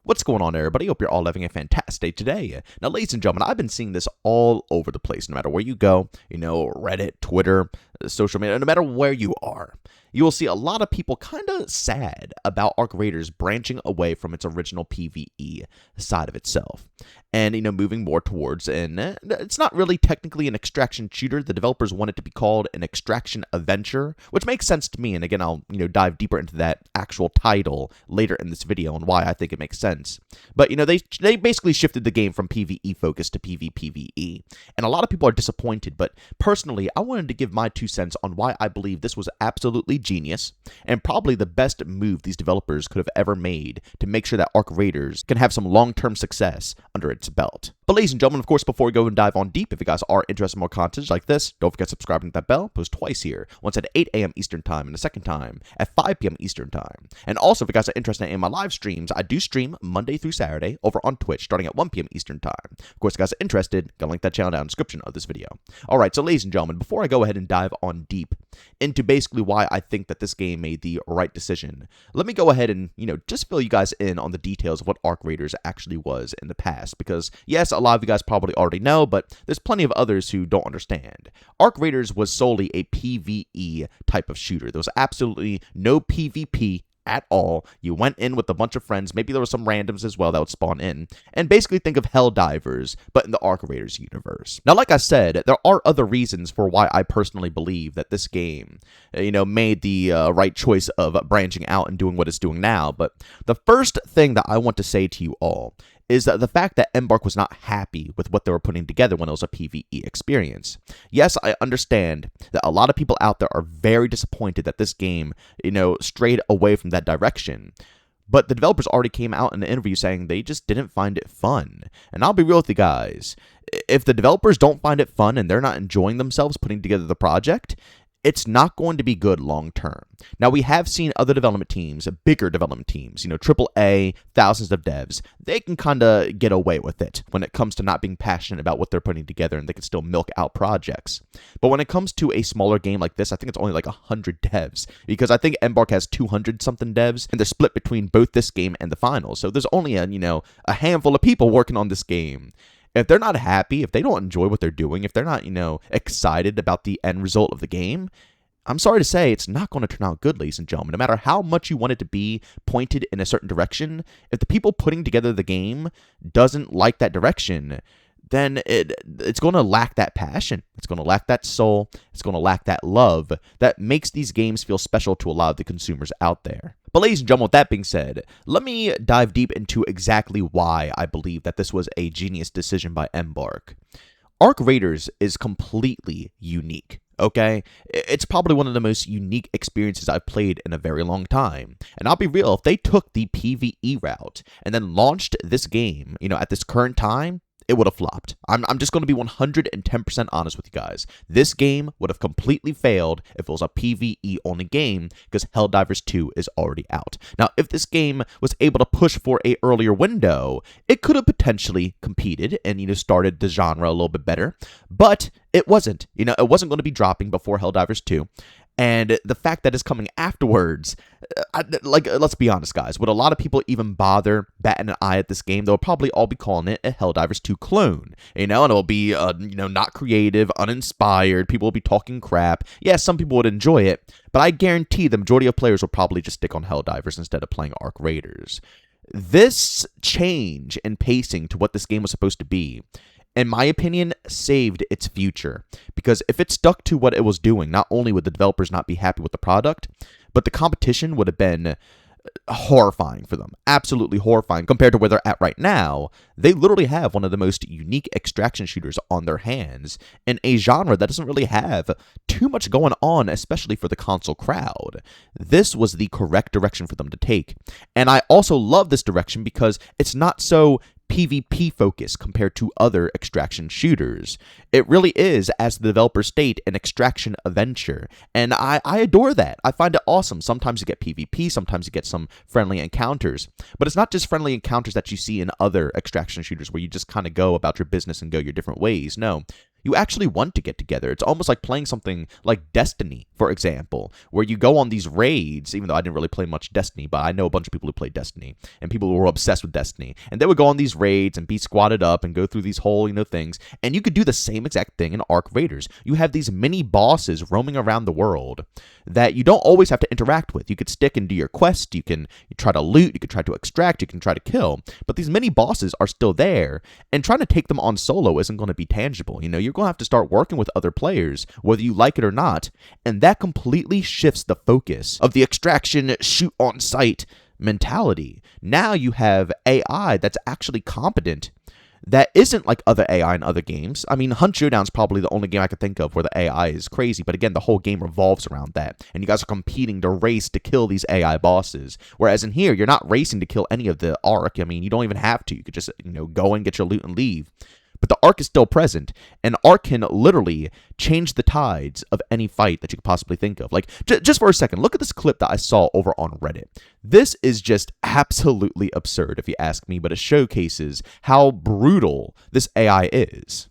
What's going on, everybody? Hope you're all having a fantastic day today. Now, ladies and gentlemen, I've been seeing this all over the place, no matter where you go, Reddit, Twitter, social media, no matter where you are. You will see a lot of people kind of sad about Arc Raiders branching away from its original PvE side of itself. And, moving more towards it's not really technically an extraction shooter. The developers want it to be called an extraction adventure, which makes sense to me. And again, I'll, dive deeper into that actual title later in this video and why I think it makes sense. But, they basically shifted the game from PvE focus to PVPVE. And a lot of people are disappointed, but personally, I wanted to give my 2 cents on why I believe this was absolutely genius and probably the best move these developers could have ever made to make sure that Arc Raiders can have some long-term success under its belt. But ladies and gentlemen, of course, before we go and dive on deep, if you guys are interested in more content like this, don't forget subscribing to that bell. Post twice here, once at 8 a.m. Eastern Time and a second time at 5 p.m. Eastern Time. And also, if you guys are interested in my live streams, I do stream Monday through Saturday over on Twitch starting at 1 p.m. Eastern Time. Of course, if you guys are interested, go link that channel down in the description of this video. Alright, so ladies and gentlemen, before I go ahead and dive on deep into basically why I think that this game made the right decision, let me go ahead and, just fill you guys in on the details of what Arc Raiders actually was in the past. Because, yes, a lot of you guys probably already know, but there's plenty of others who don't understand. Arc Raiders was solely a PvE type of shooter. There was absolutely no PvP at all. You went in with a bunch of friends, maybe there were some randoms as well that would spawn in, and basically think of Helldivers, but in the Arc Raiders universe. Now, like I said, there are other reasons for why I personally believe that this game, made the right choice of branching out and doing what it's doing now, but the first thing that I want to say to you all is that the fact that Embark was not happy with what they were putting together when it was a PvE experience. Yes, I understand that a lot of people out there are very disappointed that this game, strayed away from that direction. But the developers already came out in an interview saying they just didn't find it fun. And I'll be real with you guys. If the developers don't find it fun and they're not enjoying themselves putting together the project, it's not going to be good long term. Now, we have seen other development teams, bigger development teams, AAA, thousands of devs, they can kind of get away with it when it comes to not being passionate about what they're putting together, and they can still milk out projects. But when it comes to a smaller game like this, I think it's only like 100 devs, because I think Embark has 200-something devs, and they're split between both this game and the finals. So there's only a handful of people working on this game. If they're not happy, if they don't enjoy what they're doing, if they're not, excited about the end result of the game, I'm sorry to say it's not going to turn out good, ladies and gentlemen. No matter how much you want it to be pointed in a certain direction, if the people putting together the game doesn't like that direction, then it's going to lack that passion. It's going to lack that soul. It's going to lack that love that makes these games feel special to a lot of the consumers out there. But ladies and gentlemen, with that being said, let me dive deep into exactly why I believe that this was a genius decision by Embark. Arc Raiders is completely unique. Okay? It's probably one of the most unique experiences I've played in a very long time. And I'll be real, if they took the PvE route and then launched this game, at this current time, it would have flopped. I'm just going to be 110% honest with you guys. This game would have completely failed if it was a PvE only game, because Helldivers 2 is already out. Now, if this game was able to push for a earlier window, it could have potentially competed and, started the genre a little bit better, but it wasn't. It wasn't going to be dropping before Helldivers 2. And the fact that it's coming afterwards, let's be honest, guys. Would a lot of people even bother batting an eye at this game? They'll probably all be calling it a Helldivers 2 clone, and it'll be, not creative, uninspired. People will be talking crap. Yeah, some people would enjoy it, but I guarantee the majority of players will probably just stick on Helldivers instead of playing Arc Raiders. This change in pacing to what this game was supposed to be, in my opinion, saved its future. Because if it stuck to what it was doing, not only would the developers not be happy with the product, but the competition would have been horrifying for them. Absolutely horrifying compared to where they're at right now. They literally have one of the most unique extraction shooters on their hands in a genre that doesn't really have too much going on, especially for the console crowd. This was the correct direction for them to take. And I also love this direction because it's not so PvP focus compared to other extraction shooters. It really is, as the developers state, an extraction adventure, and I adore that. I find it awesome. Sometimes you get PvP, sometimes you get some friendly encounters, but it's not just friendly encounters that you see in other extraction shooters where you just kind of go about your business and go your different ways. No, You actually want to get together. It's almost like playing something like Destiny, for example, where you go on these raids, even though I didn't really play much Destiny, but I know a bunch of people who play Destiny, and people who were obsessed with Destiny. And they would go on these raids and be squatted up and go through these whole, things. And you could do the same exact thing in Ark Raiders. You have these mini bosses roaming around the world that you don't always have to interact with. You could stick and do your quest. You try to loot. You can try to extract. You can try to kill. But these mini bosses are still there, and trying to take them on solo isn't going to be tangible. You're going to have to start working with other players, whether you like it or not, and that completely shifts the focus of the extraction, shoot on sight mentality. Now you have AI that's actually competent, that isn't like other AI in other games. I mean, Hunt Showdown's probably the only game I could think of where the AI is crazy, but again, the whole game revolves around that, and you guys are competing to race to kill these AI bosses, whereas in here, you're not racing to kill any of the Ark. I mean, you don't even have to. You could just, go and get your loot and leave. But the Ark is still present, and Ark can literally change the tides of any fight that you could possibly think of. Like, just for a second, look at this clip that I saw over on Reddit. This is just absolutely absurd, if you ask me, but it showcases how brutal this AI is.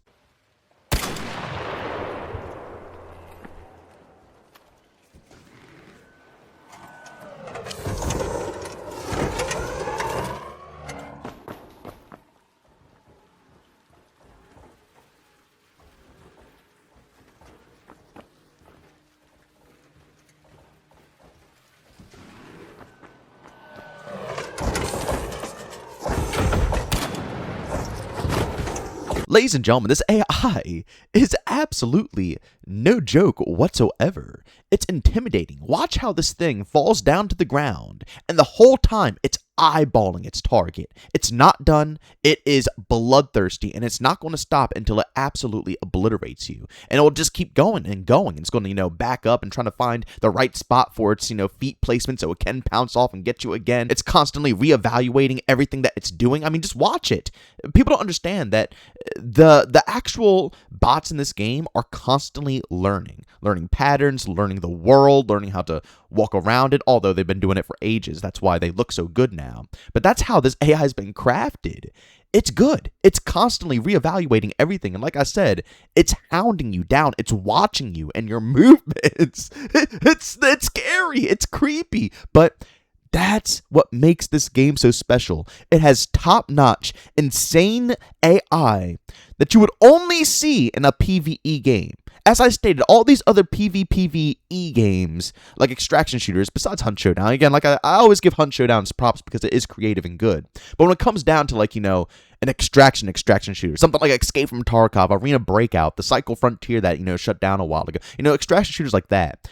Ladies and gentlemen, this AI is absolutely no joke whatsoever. It's intimidating. Watch how this thing falls down to the ground, and the whole time it's eyeballing its target. It's not done. It is bloodthirsty, and it's not going to stop until it absolutely obliterates you. And it will just keep going and going. It's going to, back up and trying to find the right spot for its, feet placement so it can pounce off and get you again. It's constantly reevaluating everything that it's doing. I mean, just watch it. People don't understand that the actual bots in this game are constantly learning patterns, learning the world, learning how to walk around it, although they've been doing it for ages. That's why they look so good now. But that's how this AI has been crafted. It's good. It's constantly reevaluating everything. And like I said, it's hounding you down. It's watching you and your movements. It's scary. It's creepy. But that's what makes this game so special. It has top-notch, insane AI that you would only see in a PvE game. As I stated, all these other PVPVE games, like extraction shooters, besides Hunt Showdown, again, like I always give Hunt Showdown's props because it is creative and good. But when it comes down to, like, an extraction shooter, something like Escape from Tarkov, Arena Breakout, the Cycle Frontier that, shut down a while ago, extraction shooters like that,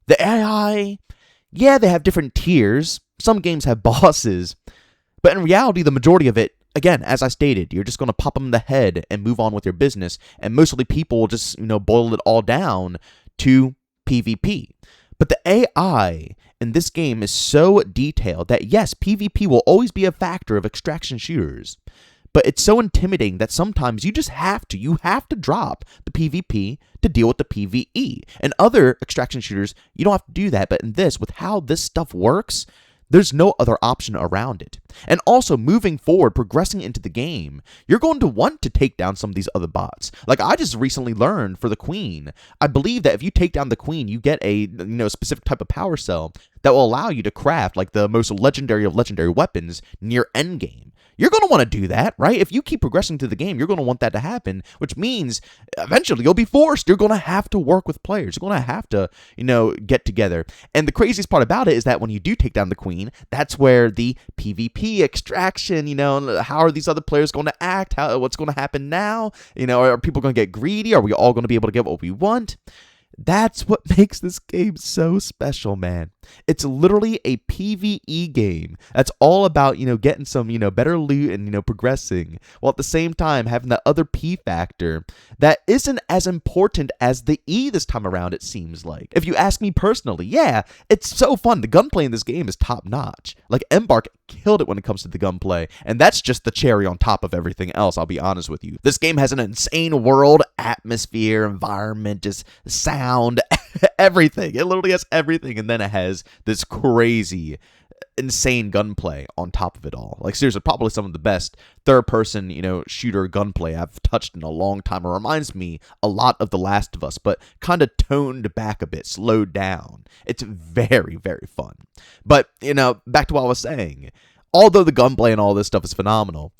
the AI, yeah, they have different tiers. Some games have bosses, but in reality, the majority of it, again, as I stated, you're just going to pop them in the head and move on with your business, and mostly people will just, boil it all down to PvP. But the AI in this game is so detailed that, yes, PvP will always be a factor of extraction shooters, but it's so intimidating that sometimes you have to drop the PvP to deal with the PvE. In other extraction shooters, you don't have to do that, but in this, with how this stuff works, there's no other option around it. And also, moving forward, progressing into the game, you're going to want to take down some of these other bots. Like, I just recently learned for the Queen, I believe that if you take down the Queen, you get a specific type of power cell that will allow you to craft, like, the most legendary of legendary weapons near Endgame. You're going to want to do that, right? If you keep progressing through the game, you're going to want that to happen, which means eventually you'll be forced. You're going to have to work with players. You're going to have to, get together. And the craziest part about it is that when you do take down the Queen, that's where the PvP extraction, how are these other players going to act? What's going to happen now? Are people going to get greedy? Are we all going to be able to get what we want? That's what makes this game so special, man. It's literally a PvE game that's all about, getting some, better loot and, progressing, while at the same time having that other P factor that isn't as important as the E this time around, it seems like. If you ask me personally, yeah, it's so fun. The gunplay in this game is top notch. Like, Embark killed it when it comes to the gunplay, and that's just the cherry on top of everything else, I'll be honest with you. This game has an insane world, atmosphere, environment, just sound, everything. It literally has everything, and then it has this crazy insane gunplay on top of it all. Like, seriously, probably some of the best third-person, shooter gunplay I've touched in a long time. It reminds me a lot of The Last of Us, but kind of toned back a bit, slowed down. It's very, very fun. But, back to what I was saying. Although the gunplay and all this stuff is phenomenal,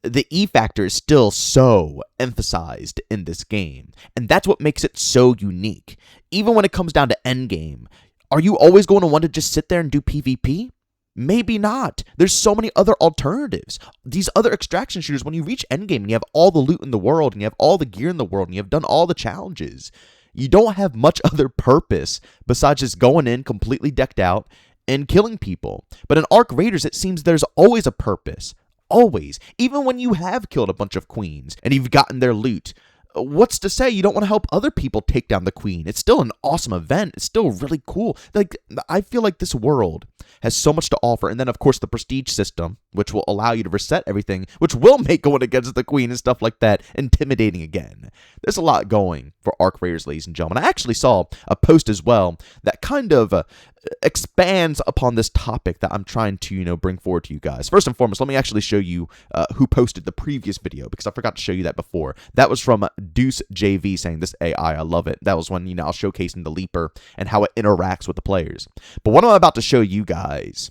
the E factor is still so emphasized in this game, and that's what makes it so unique. Even when it comes down to Endgame, are you always going to want to just sit there and do PvP? Maybe not. There's so many other alternatives. These other extraction shooters, when you reach Endgame and you have all the loot in the world, and you have all the gear in the world, and you have done all the challenges, you don't have much other purpose besides just going in completely decked out and killing people. But in Arc Raiders, it seems there's always a purpose. Always. Even when you have killed a bunch of queens and you've gotten their loot, what's to say you don't want to help other people take down the queen? It's still an awesome event. It's still really cool. Like, I feel like this world has so much to offer. And then, of course, the prestige system, which will allow you to reset everything, which will make going against the queen and stuff like that intimidating again. There's a lot going for Arc Raiders, ladies and gentlemen. I actually saw a post as well that kind of expands upon this topic that I'm trying to, bring forward to you guys. First and foremost, let me actually show you who posted the previous video, because I forgot to show you that before. That was from Deuce JV saying, "This AI, I love it." That was when, I was showcasing the Leaper and how it interacts with the players. But what I'm about to show you guys,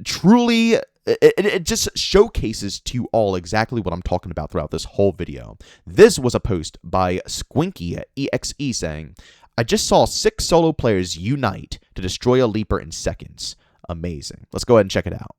truly, it just showcases to you all exactly what I'm talking about throughout this whole video. This was a post by Squinky EXE saying, "I just saw 6 solo players unite to destroy a Leaper in seconds. Amazing." Let's go ahead and check it out.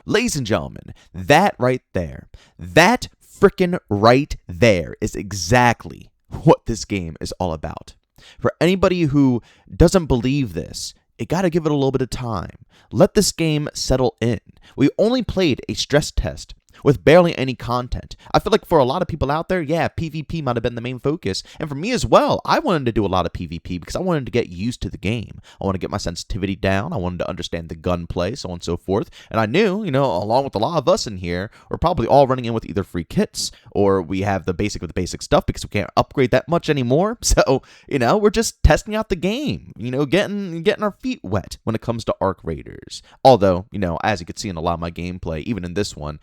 Ladies and gentlemen, that right there, that frickin' right there is exactly what this game is all about. For anybody who doesn't believe this, you gotta give it a little bit of time. Let this game settle in. We only played a stress test with barely any content. I feel like for a lot of people out there, yeah, PvP might have been the main focus. And for me as well, I wanted to do a lot of PvP because I wanted to get used to the game. I want to get my sensitivity down. I wanted to understand the gunplay, so on and so forth. And I knew, along with a lot of us in here, we're probably all running in with either free kits or we have the basic with the basic stuff because we can't upgrade that much anymore. So, we're just testing out the game, getting our feet wet when it comes to Arc Raiders. Although, as you can see in a lot of my gameplay, even in this one,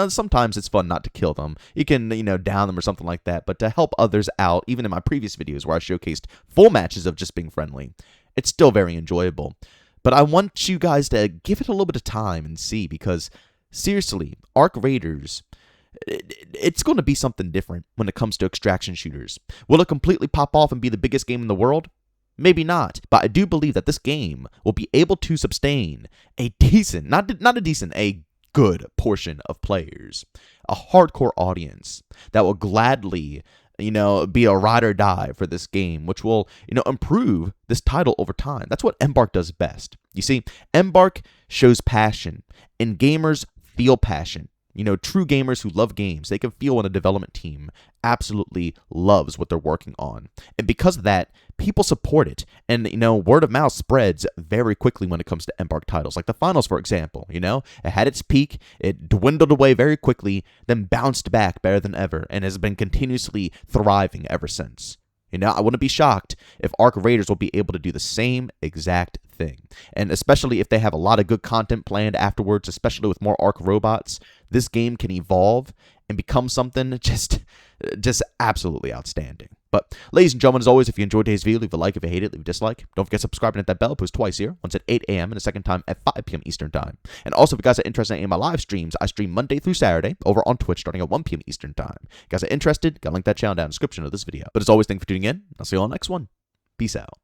sometimes it's fun not to kill them. You can, down them or something like that, but to help others out, even in my previous videos where I showcased full matches of just being friendly, it's still very enjoyable. But I want you guys to give it a little bit of time and see, because seriously, Arc Raiders, it's going to be something different when it comes to extraction shooters. Will it completely pop off and be the biggest game in the world? Maybe not, but I do believe that this game will be able to sustain a decent, a good portion of players, a hardcore audience that will gladly, be a ride or die for this game, which will, improve this title over time. That's what Embark does best. You see, Embark shows passion, and gamers feel passion. True gamers who love games, they can feel when a development team absolutely loves what they're working on. And because of that, people support it. And, word of mouth spreads very quickly when it comes to Embark titles. Like the finals, for example, it had its peak, it dwindled away very quickly, then bounced back better than ever, and has been continuously thriving ever since. I wouldn't be shocked if Arc Raiders will be able to do the same exact thing. And especially if they have a lot of good content planned afterwards, especially with more Arc robots, this game can evolve and become something just absolutely outstanding. But ladies and gentlemen, as always, if you enjoyed today's video, leave a like. If you hate it, leave a dislike. Don't forget to subscribe and hit that bell. Post twice here, once at 8 a.m. and a second time at 5 p.m. Eastern time. And also, if you guys are interested in any of my live streams, I stream Monday through Saturday over on Twitch starting at 1 p.m. Eastern time. If you guys are interested, got a link that channel down in the description of this video. But as always, thanks for tuning in. I'll see you all next one. Peace out.